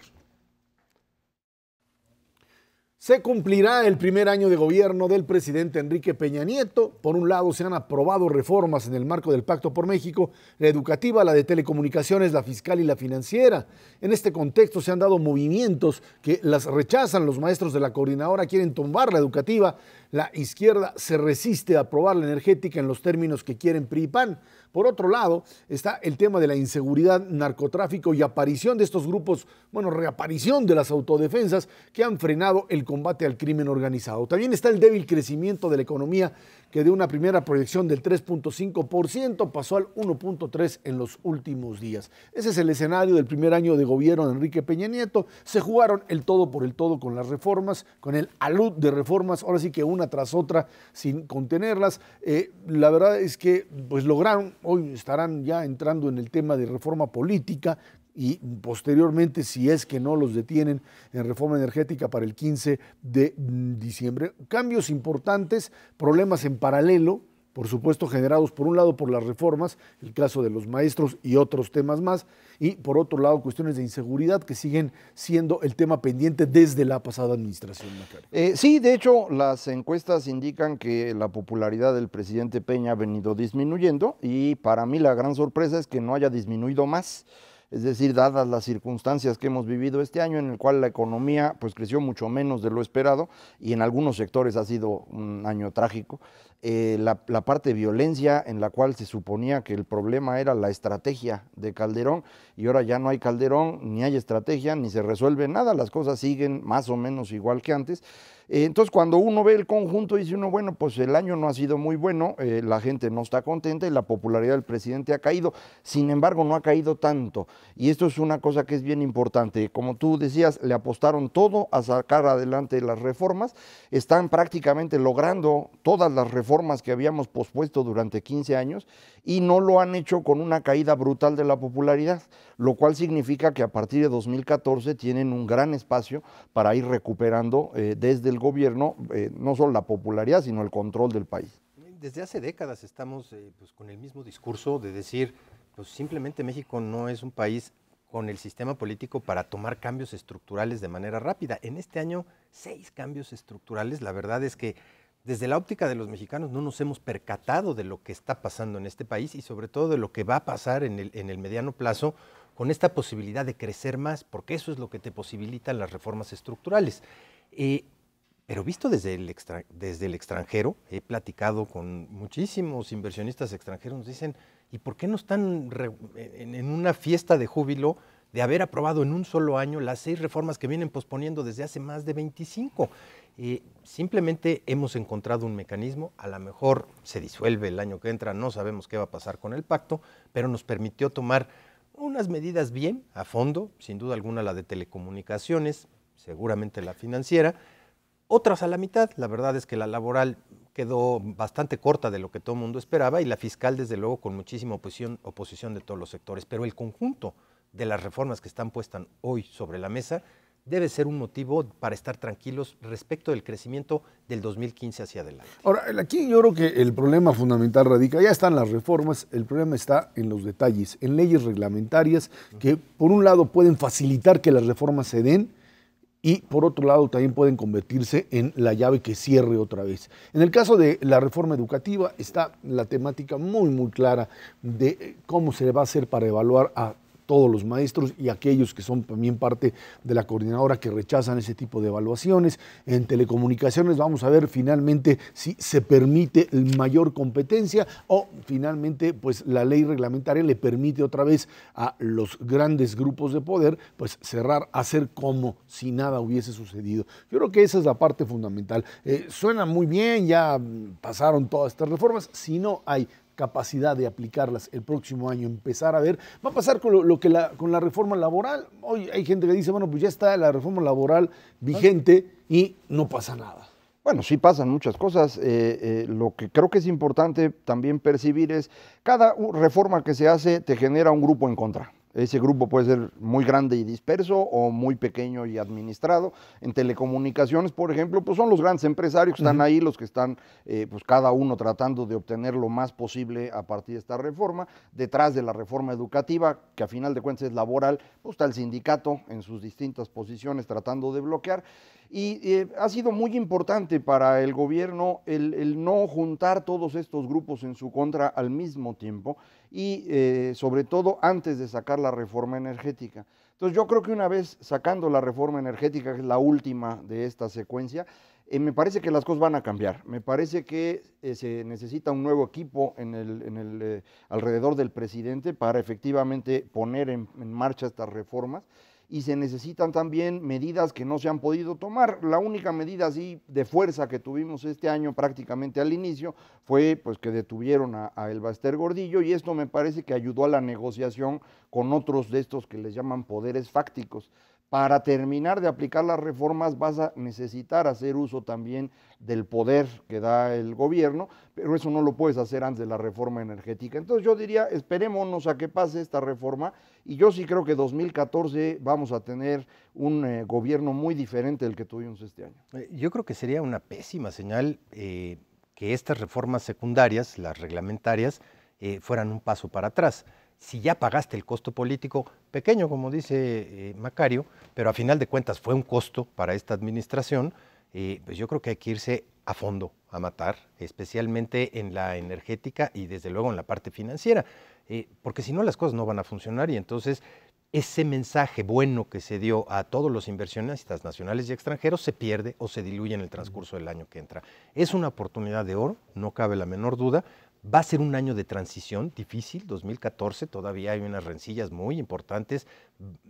Se cumplirá el primer año de gobierno del presidente Enrique Peña Nieto. Por un lado, se han aprobado reformas en el marco del Pacto por México, la educativa, la de telecomunicaciones, la fiscal y la financiera. En este contexto se han dado movimientos que las rechazan. Los maestros de la coordinadora quieren tumbar la educativa. La izquierda se resiste a aprobar la energética en los términos que quieren PRI y PAN. Por otro lado, está el tema de la inseguridad, narcotráfico y aparición de estos grupos, reaparición de las autodefensas que han frenado el combate al crimen organizado. También está el débil crecimiento de la economía, que de una primera proyección del 3.5% pasó al 1.3% en los últimos días. Ese es el escenario del primer año de gobierno de Enrique Peña Nieto. Se jugaron el todo por el todo con las reformas, con el alud de reformas, ahora sí que una tras otra sin contenerlas. La verdad es que pues lograron, hoy estarán ya entrando en el tema de reforma política, y posteriormente, si es que no los detienen, en reforma energética para el 15 de diciembre. Cambios importantes, problemas en paralelo, por supuesto generados por un lado por las reformas, el caso de los maestros y otros temas más, y por otro lado cuestiones de inseguridad que siguen siendo el tema pendiente desde la pasada administración. Sí, de hecho las encuestas indican que la popularidad del presidente Peña ha venido disminuyendo, y para mí la gran sorpresa es que no haya disminuido más. Es decir, dadas las circunstancias que hemos vivido este año, en el cual la economía pues creció mucho menos de lo esperado y en algunos sectores ha sido un año trágico, la parte de violencia, en la cual se suponía que el problema era la estrategia de Calderón, y ahora ya no hay Calderón, ni hay estrategia, ni se resuelve nada, las cosas siguen más o menos igual que antes. Entonces, cuando uno ve el conjunto, dice uno, bueno, pues el año no ha sido muy bueno, la gente no está contenta y la popularidad del presidente ha caído. Sin embargo, no ha caído tanto, y esto es una cosa que es bien importante. Como tú decías, le apostaron todo a sacar adelante las reformas, están prácticamente logrando todas las reformas que habíamos pospuesto durante 15 años, y no lo han hecho con una caída brutal de la popularidad, lo cual significa que a partir de 2014 tienen un gran espacio para ir recuperando desde el gobierno, no solo la popularidad, sino el control del país. Desde hace décadas estamos pues, con el mismo discurso de decir, pues simplemente México no es un país con el sistema político para tomar cambios estructurales de manera rápida. En este año, 6 cambios estructurales. La verdad es que desde la óptica de los mexicanos no nos hemos percatado de lo que está pasando en este país, y sobre todo de lo que va a pasar en el mediano plazo con esta posibilidad de crecer más, porque eso es lo que te posibilitan las reformas estructurales. Pero visto desde el extranjero, he platicado con muchísimos inversionistas extranjeros, nos dicen, ¿y por qué no están en una fiesta de júbilo de haber aprobado en un solo año las 6 reformas que vienen posponiendo desde hace más de 25? Simplemente hemos encontrado un mecanismo, a lo mejor se disuelve el año que entra, no sabemos qué va a pasar con el pacto, pero nos permitió tomar unas medidas bien, a fondo, sin duda alguna la de telecomunicaciones, seguramente la financiera, otras a la mitad. La verdad es que la laboral quedó bastante corta de lo que todo el mundo esperaba y la fiscal, desde luego, con muchísima oposición de todos los sectores. Pero el conjunto de las reformas que están puestas hoy sobre la mesa debe ser un motivo para estar tranquilos respecto del crecimiento del 2015 hacia adelante. Ahora, aquí yo creo que el problema fundamental radica, ya están las reformas, el problema está en los detalles, en leyes reglamentarias que por un lado pueden facilitar que las reformas se den, y por otro lado también pueden convertirse en la llave que cierre otra vez. En el caso de la reforma educativa está la temática muy clara de cómo se va a hacer para evaluar a todos los maestros y aquellos que son también parte de la coordinadora que rechazan ese tipo de evaluaciones. En telecomunicaciones vamos a ver finalmente si se permite mayor competencia o finalmente pues la ley reglamentaria le permite otra vez a los grandes grupos de poder pues cerrar, hacer como si nada hubiese sucedido. Yo creo que esa es la parte fundamental. Suena muy bien, ya pasaron todas estas reformas, si no hay capacidad de aplicarlas el próximo año, empezar a ver, va a pasar con con la reforma laboral. Hoy hay gente que dice, bueno, pues ya está la reforma laboral vigente y no pasa nada. Bueno, sí pasan muchas cosas. Lo que creo que es importante también percibir es, cada reforma que se hace te genera un grupo en contra. Ese grupo puede ser muy grande y disperso o muy pequeño y administrado. En telecomunicaciones, por ejemplo, pues son los grandes empresarios que están ahí, los que están pues cada uno tratando de obtener lo más posible a partir de esta reforma. Detrás de la reforma educativa, que a final de cuentas es laboral, pues está el sindicato en sus distintas posiciones tratando de bloquear. Y ha sido muy importante para el gobierno el no juntar todos estos grupos en su contra al mismo tiempo y sobre todo antes de sacar la reforma energética. Entonces yo creo que una vez sacando la reforma energética, que es la última de esta secuencia, me parece que las cosas van a cambiar. Me parece que se necesita un nuevo equipo alrededor del presidente para efectivamente poner en marcha estas reformas. Y se necesitan también medidas que no se han podido tomar. La única medida así de fuerza que tuvimos este año prácticamente al inicio fue pues que detuvieron a Elba Ester Gordillo, y esto me parece que ayudó a la negociación con otros de estos que les llaman poderes fácticos. Para terminar de aplicar las reformas vas a necesitar hacer uso también del poder que da el gobierno, pero eso no lo puedes hacer antes de la reforma energética. Entonces yo diría, esperémonos a que pase esta reforma, y yo sí creo que 2014 vamos a tener un gobierno muy diferente del que tuvimos este año. Yo creo que sería una pésima señal que estas reformas secundarias, las reglamentarias, fueran un paso para atrás. Si ya pagaste el costo político, pequeño como dice Macario, pero a final de cuentas fue un costo para esta administración, pues yo creo que hay que irse a fondo, a matar, especialmente en la energética y desde luego en la parte financiera, porque si no las cosas no van a funcionar, y entonces ese mensaje bueno que se dio a todos los inversionistas nacionales y extranjeros se pierde o se diluye en el transcurso del año que entra. Es una oportunidad de oro, no cabe la menor duda. Va a ser un año de transición difícil, 2014, todavía hay unas rencillas muy importantes,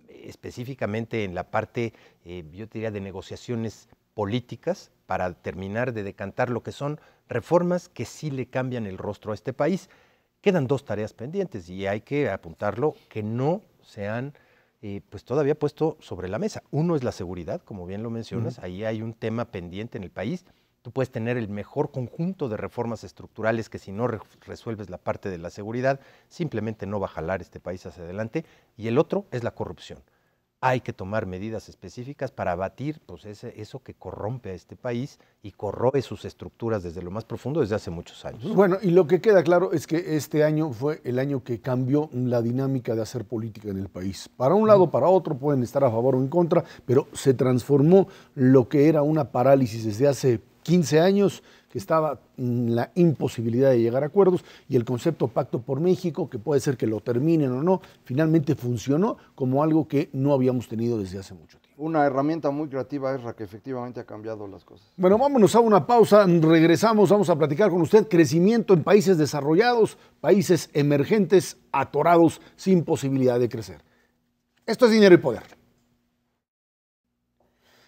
específicamente en la parte, yo diría, de negociaciones políticas para terminar de decantar lo que son reformas que sí le cambian el rostro a este país. Quedan dos tareas pendientes y hay que apuntarlo, que no se han pues todavía puesto sobre la mesa. Uno es la seguridad, como bien lo mencionas, ahí hay un tema pendiente en el país. Tú puedes tener el mejor conjunto de reformas estructurales que si no resuelves la parte de la seguridad, simplemente no va a jalar este país hacia adelante. Y el otro es la corrupción. Hay que tomar medidas específicas para abatir pues, eso que corrompe a este país y corroe sus estructuras desde lo más profundo desde hace muchos años. Bueno, y lo que queda claro es que este año fue el año que cambió la dinámica de hacer política en el país. Para un lado, para otro, pueden estar a favor o en contra, pero se transformó lo que era una parálisis desde hace 15 años, que estaba en la imposibilidad de llegar a acuerdos, y el concepto Pacto por México, que puede ser que lo terminen o no, finalmente funcionó como algo que no habíamos tenido desde hace mucho tiempo. Una herramienta muy creativa, Ezra, que efectivamente ha cambiado las cosas. Bueno, vámonos a una pausa, regresamos, vamos a platicar con usted crecimiento en países desarrollados, países emergentes, atorados, sin posibilidad de crecer. Esto es Dinero y Poder.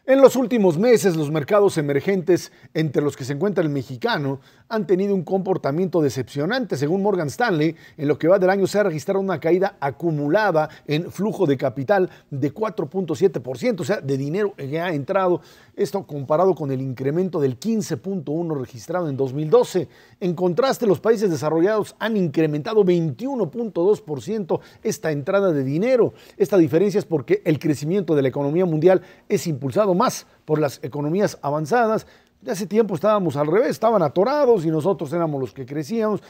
En los últimos meses, los mercados emergentes, entre los que se encuentra el mexicano, han tenido un comportamiento decepcionante. Según Morgan Stanley, en lo que va del año se ha registrado una caída acumulada en flujo de capital de 4.7%, o sea, de dinero que ha entrado. Esto comparado con el incremento del 15.1% registrado en 2012. En contraste, los países desarrollados han incrementado 21.2% esta entrada de dinero. Esta diferencia es porque el crecimiento de la economía mundial es impulsado más por las economías avanzadas. De hace tiempo estábamos al revés, estaban atorados y nosotros éramos los que crecíamos.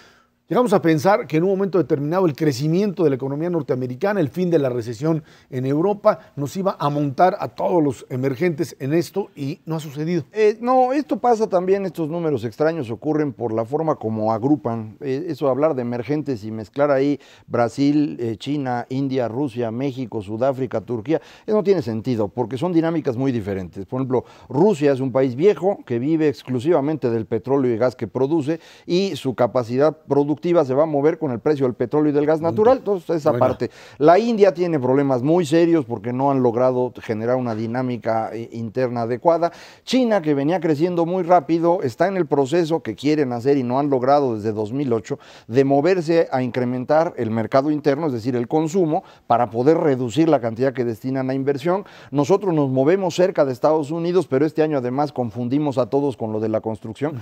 Llegamos a pensar que en un momento determinado el crecimiento de la economía norteamericana, el fin de la recesión en Europa, nos iba a montar a todos los emergentes en esto y no ha sucedido. No, esto pasa también, estos números extraños ocurren por la forma como agrupan. Eso de hablar de emergentes y mezclar ahí Brasil, China, India, Rusia, México, Sudáfrica, Turquía, eso no tiene sentido porque son dinámicas muy diferentes. Por ejemplo, Rusia es un país viejo que vive exclusivamente del petróleo y gas que produce y su capacidad productiva se va a mover con el precio del petróleo y del gas natural. Entonces, esa parte. La India tiene problemas muy serios porque no han logrado generar una dinámica interna adecuada. China, que venía creciendo muy rápido, está en el proceso que quieren hacer y no han logrado desde 2008 de moverse a incrementar el mercado interno, es decir, el consumo, para poder reducir la cantidad que destinan a inversión. Nosotros nos movemos cerca de Estados Unidos, pero este año además confundimos a todos con lo de la construcción.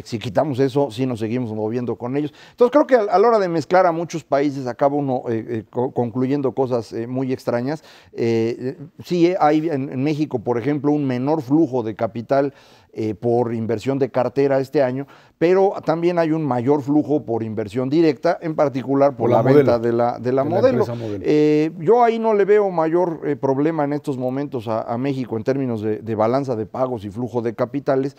Si quitamos eso, sí nos seguimos moviendo con ellos. Entonces creo que a la hora de mezclar a muchos países acaba uno concluyendo cosas muy extrañas. Sí hay en México, por ejemplo, un menor flujo de capital por inversión de cartera este año, pero también hay un mayor flujo por inversión directa, en particular por la venta de la Modelo. Yo ahí no le veo mayor problema en estos momentos a México en términos de balanza de pagos y flujo de capitales.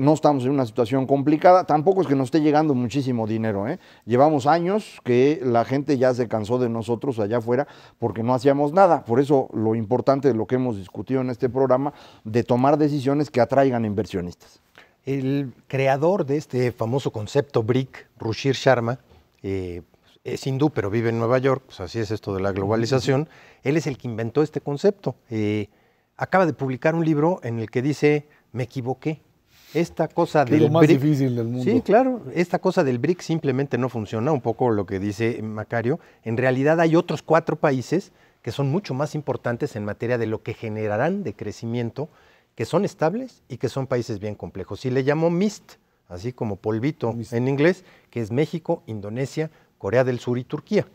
No estamos en una situación complicada, tampoco es que nos esté llegando muchísimo dinero. Llevamos años que la gente ya se cansó de nosotros allá afuera porque no hacíamos nada. Por eso lo importante de lo que hemos discutido en este programa, de tomar decisiones que atraigan inversionistas. El creador de este famoso concepto BRIC, Ruchir Sharma, es hindú pero vive en Nueva York, pues así es esto de la globalización. Él es el que inventó este concepto. Acaba de publicar un libro en el que dice, me equivoqué. Esta cosa del lo más BRIC, difícil del mundo. Sí, claro, esta cosa del BRIC simplemente no funciona, un poco lo que dice Macario. En realidad hay otros 4 países que son mucho más importantes en materia de lo que generarán de crecimiento, que son estables y que son países bien complejos. Y le llamó MIST, así como polvito en inglés, que es México, Indonesia, Corea del Sur y Turquía.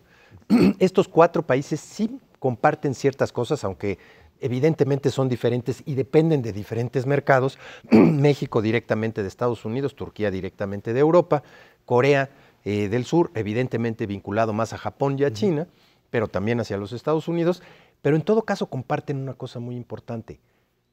Estos 4 países sí comparten ciertas cosas, aunque evidentemente son diferentes y dependen de diferentes mercados. México directamente de Estados Unidos, Turquía directamente de Europa, Corea del Sur evidentemente vinculado más a Japón y a China, pero también hacia los Estados Unidos. Pero en todo caso comparten una cosa muy importante.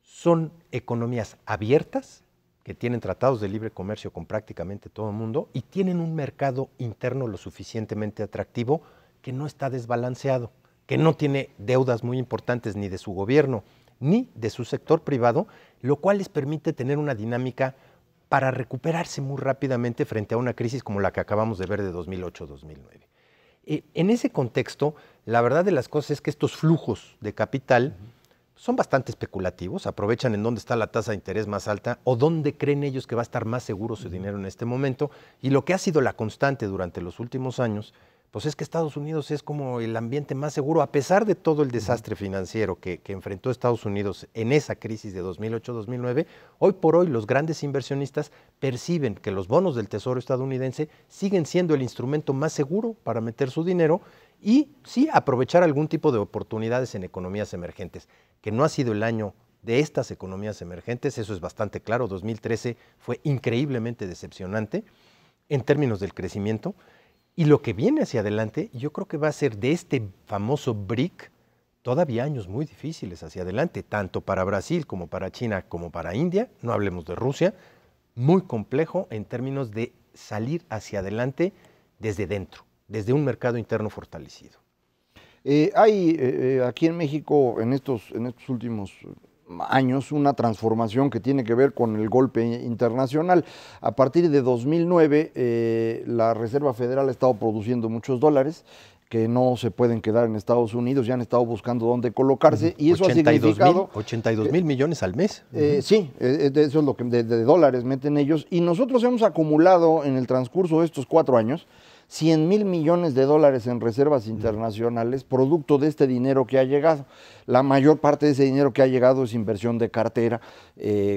Son economías abiertas, que tienen tratados de libre comercio con prácticamente todo el mundo y tienen un mercado interno lo suficientemente atractivo que no está desbalanceado, que no tiene deudas muy importantes ni de su gobierno ni de su sector privado, lo cual les permite tener una dinámica para recuperarse muy rápidamente frente a una crisis como la que acabamos de ver de 2008-2009. En ese contexto, la verdad de las cosas es que estos flujos de capital son bastante especulativos, aprovechan en dónde está la tasa de interés más alta o dónde creen ellos que va a estar más seguro su dinero en este momento. Y lo que ha sido la constante durante los últimos años, pues es que Estados Unidos es como el ambiente más seguro, a pesar de todo el desastre financiero que enfrentó Estados Unidos en esa crisis de 2008-2009. Hoy por hoy los grandes inversionistas perciben que los bonos del Tesoro estadounidense siguen siendo el instrumento más seguro para meter su dinero y sí aprovechar algún tipo de oportunidades en economías emergentes, que no ha sido el año de estas economías emergentes, eso es bastante claro. 2013 fue increíblemente decepcionante en términos del crecimiento, y lo que viene hacia adelante yo creo que va a ser de este famoso BRIC todavía años muy difíciles hacia adelante, tanto para Brasil como para China como para India, no hablemos de Rusia, muy complejo en términos de salir hacia adelante desde dentro, desde un mercado interno fortalecido. Hay aquí en México en estos últimos años una transformación que tiene que ver con el golpe internacional. A partir de 2009 la Reserva Federal ha estado produciendo muchos dólares que no se pueden quedar en Estados Unidos, ya han estado buscando dónde colocarse, y eso ha significado... 82,000 millones al mes. Sí, eso es lo que de dólares meten ellos, y nosotros hemos acumulado en el transcurso de estos 4 años 100,000 millones de dólares en reservas internacionales, producto de este dinero que ha llegado. La mayor parte de ese dinero que ha llegado es inversión de cartera,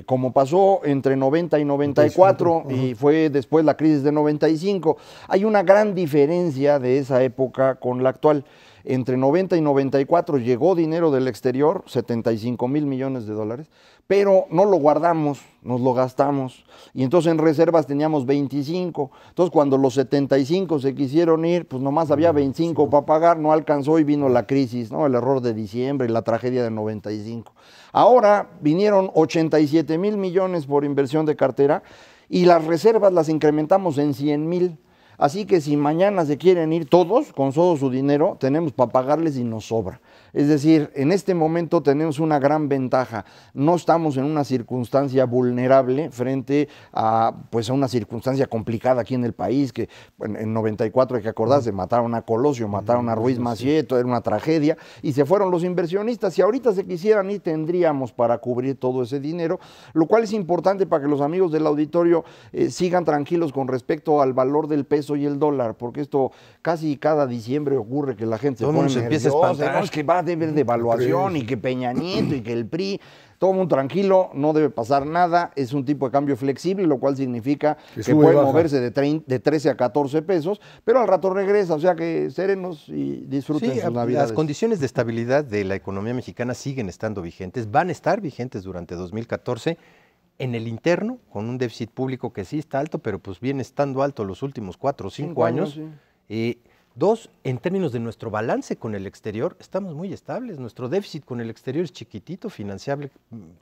como pasó entre 90 y 94, y fue después la crisis de 95. Hay una gran diferencia de esa época con la actual. Entre 90 y 94 llegó dinero del exterior, 75,000 millones de dólares, pero no lo guardamos, nos lo gastamos, y entonces en reservas teníamos 25, entonces cuando los 75 se quisieron ir, pues nomás había 25 para pagar, no alcanzó y vino la crisis, ¿no? El error de diciembre, la tragedia de 95. Ahora vinieron 87,000 millones por inversión de cartera, y las reservas las incrementamos en 100,000. Así que si mañana se quieren ir todos, con todo su dinero, tenemos para pagarles y nos sobra. Es decir, en este momento tenemos una gran ventaja. No estamos en una circunstancia vulnerable frente a, pues, a una circunstancia complicada aquí en el país, que en 94 hay que acordarse, mataron a Colosio, mataron a Ruiz Massieu, era una tragedia, y se fueron los inversionistas. Si ahorita se quisieran ir, tendríamos para cubrir todo ese dinero, lo cual es importante para que los amigos del auditorio sigan tranquilos con respecto al valor del peso y el dólar, porque esto casi cada diciembre ocurre que la gente todo se pone se empieza a espantar. ¿no? Es que va a haber devaluación y que Peña Nieto y que el PRI, todo mundo tranquilo, no debe pasar nada, es un tipo de cambio flexible, lo cual significa que puede moverse de 13 a 14 pesos, pero al rato regresa, o sea que serenos y disfruten sus navidades. Las condiciones de estabilidad de la economía mexicana siguen estando vigentes, van a estar vigentes durante 2014, en el interno, con un déficit público que sí está alto, pero pues viene estando alto los últimos 4 o 5 años. Sí. 2, en términos de nuestro balance con el exterior, estamos muy estables. Nuestro déficit con el exterior es chiquitito, financiable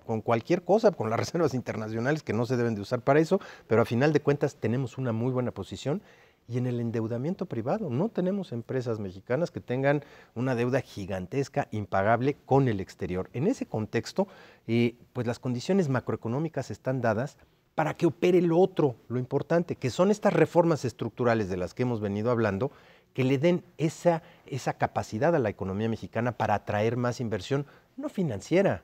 con cualquier cosa, con las reservas internacionales que no se deben de usar para eso, pero a final de cuentas tenemos una muy buena posición. Y en el endeudamiento privado, no tenemos empresas mexicanas que tengan una deuda gigantesca, impagable con el exterior. En ese contexto, pues las condiciones macroeconómicas están dadas para que opere lo otro, lo importante, que son estas reformas estructurales de las que hemos venido hablando, que le den esa capacidad a la economía mexicana para atraer más inversión, no financiera,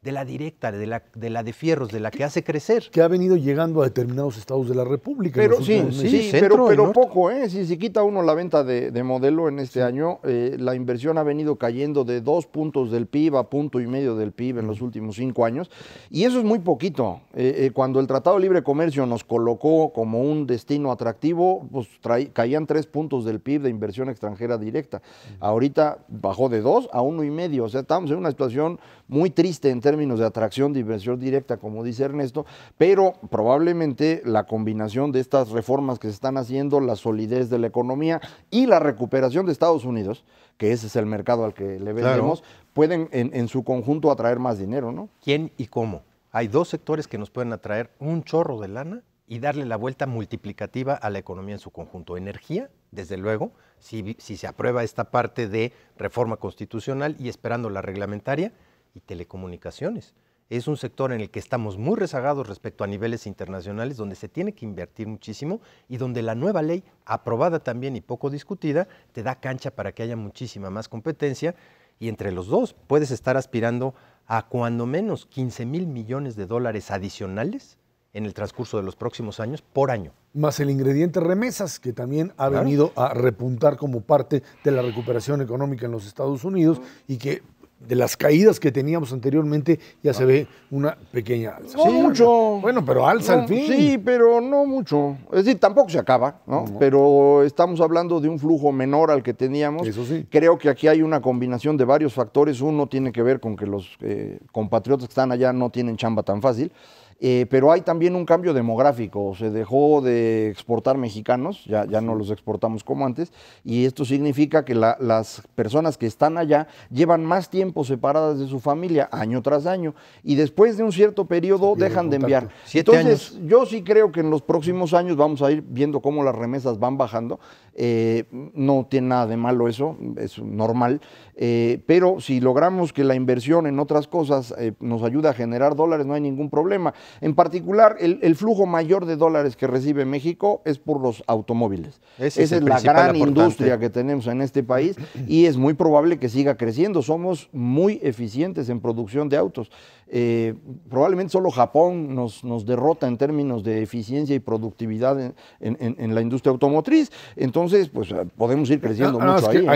de la directa, de la de fierros, de la que hace crecer. Que ha venido llegando a determinados estados de la República. Pero pero poco, si se quita uno la venta de modelo en este año, la inversión ha venido cayendo de 2 puntos del PIB a 1,5 del PIB en los últimos 5 años, y eso es muy poquito. Cuando el Tratado de Libre Comercio nos colocó como un destino atractivo, pues caían 3 puntos del PIB de inversión extranjera directa. Ahorita bajó de 2 a 1,5, o sea, estamos en una situación muy triste en términos de atracción de inversión directa, como dice Ernesto, pero probablemente la combinación de estas reformas que se están haciendo, la solidez de la economía y la recuperación de Estados Unidos, que ese es el mercado al que le vendemos, pueden en su conjunto atraer más dinero, ¿no? ¿Quién y cómo? Hay 2 sectores que nos pueden atraer un chorro de lana y darle la vuelta multiplicativa a la economía en su conjunto. Energía, desde luego, si se aprueba esta parte de reforma constitucional y esperando la reglamentaria, y telecomunicaciones. Es un sector en el que estamos muy rezagados respecto a niveles internacionales, donde se tiene que invertir muchísimo y donde la nueva ley, aprobada también y poco discutida, te da cancha para que haya muchísima más competencia, y entre los dos puedes estar aspirando a cuando menos 15,000 millones de dólares adicionales en el transcurso de los próximos años por año. Más el ingrediente remesas, que también ha venido a repuntar como parte de la recuperación económica en los Estados Unidos, y que de las caídas que teníamos anteriormente ya se ve una pequeña alza. No mucho. Bueno, pero alza al fin. Sí, pero no mucho. Es decir, tampoco se acaba, ¿no? Pero estamos hablando de un flujo menor al que teníamos. Eso sí. Creo que aquí hay una combinación de varios factores. Uno tiene que ver con que los compatriotas que están allá no tienen chamba tan fácil. Pero hay también un cambio demográfico, se dejó de exportar mexicanos, ya no los exportamos como antes, y esto significa que las personas que están allá llevan más tiempo separadas de su familia, año tras año, y después de un cierto periodo dejan de enviar. 7 Entonces, años. yo sí creo que en los próximos años vamos a ir viendo cómo las remesas van bajando, no tiene nada de malo eso, es normal, pero si logramos que la inversión en otras cosas nos ayude a generar dólares, no hay ningún problema. En particular, el flujo mayor de dólares que recibe México es por los automóviles. Esa es la gran industria que tenemos en este país y es muy probable que siga creciendo. Somos muy eficientes en producción de autos. Probablemente solo Japón nos derrota en términos de eficiencia y productividad en la industria automotriz. Entonces, pues podemos ir creciendo mucho ahí.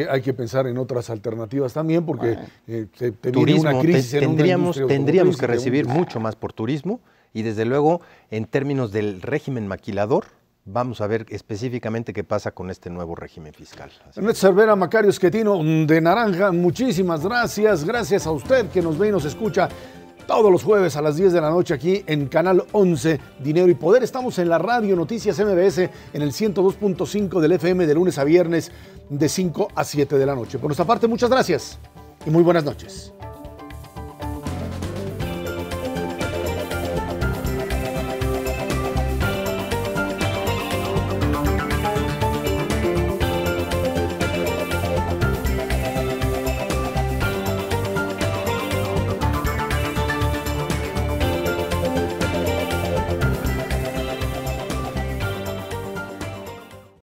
Hay que pensar en otras alternativas también, porque te viene una crisis tendríamos que recibir mucho más por turismo y desde luego en términos del régimen maquilador vamos a ver específicamente qué pasa con este nuevo régimen fiscal. Ernesto Cervera, Macario Schettino de Naranja, muchísimas gracias. Gracias a usted que nos ve y nos escucha todos los jueves a las 10 de la noche aquí en Canal 11, Dinero y Poder. Estamos en la radio Noticias MBS en el 102.5 del FM de lunes a viernes de 5 a 7 de la noche. Por nuestra parte, muchas gracias y muy buenas noches.